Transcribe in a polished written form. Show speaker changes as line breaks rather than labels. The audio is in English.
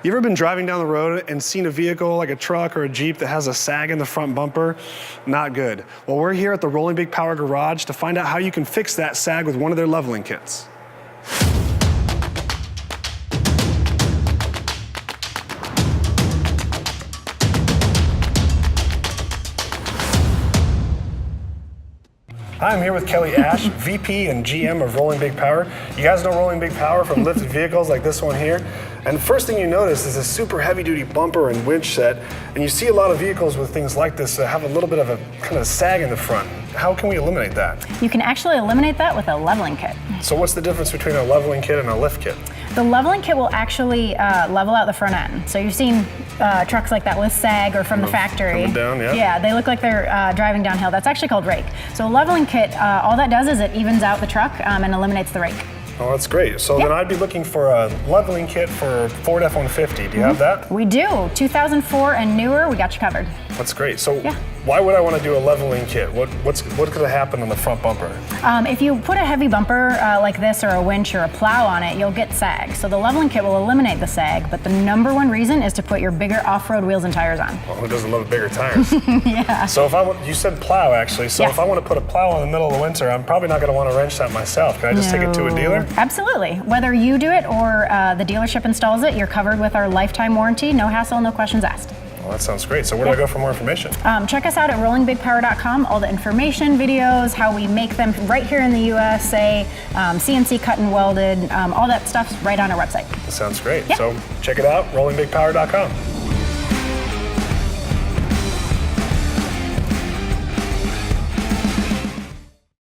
You ever been driving down the road and seen a vehicle like a truck or a Jeep that has a sag in the front bumper? Not good. Well, we're here at the Rolling Big Power Garage to find out how you can fix that sag with one of their leveling kits. I'm here with Kelly Ash, VP and GM of Rolling Big Power. You guys know Rolling Big Power from lifted vehicles like this one here. And the first thing you notice is a super heavy duty bumper and winch set. And you see a lot of vehicles with things like this that have a little bit of a kind of sag in the front. How can we eliminate that?
You can actually eliminate that with a leveling kit.
So what's the difference between a leveling kit and a lift kit?
The leveling kit will actually level out the front end. So you've seen trucks like that with sag or from the factory.
Coming down, yeah.
Yeah, they look like they're driving downhill. That's actually called rake. So a leveling kit, all that does is it evens out the truck and eliminates the rake.
Oh, that's great. So then I'd be looking for a leveling kit for Ford F150. Do you have that?
We do. 2004 and newer, we got you covered.
That's great. So why would I want to do a leveling kit? What could happen on the front bumper?
If you put a heavy bumper like this or a winch or a plow on it, you'll get sag. So the leveling kit will eliminate the sag, but the #1 reason is to put your bigger off-road wheels and tires on.
Well, who doesn't love bigger tires?
Yeah.
So if you said plow actually, so if I want to put a plow in the middle of the winter, I'm probably not going to want to wrench that myself. Can I just take it to a dealer?
Absolutely. Whether you do it or the dealership installs it, you're covered with our lifetime warranty. No hassle, no questions asked.
Well, that sounds great. So where do I go for more information?
Check us out at rollingbigpower.com. All the information, videos, how we make them right here in the USA, CNC cut and welded, all that stuff's right on our website.
That sounds great. So check it out, rollingbigpower.com.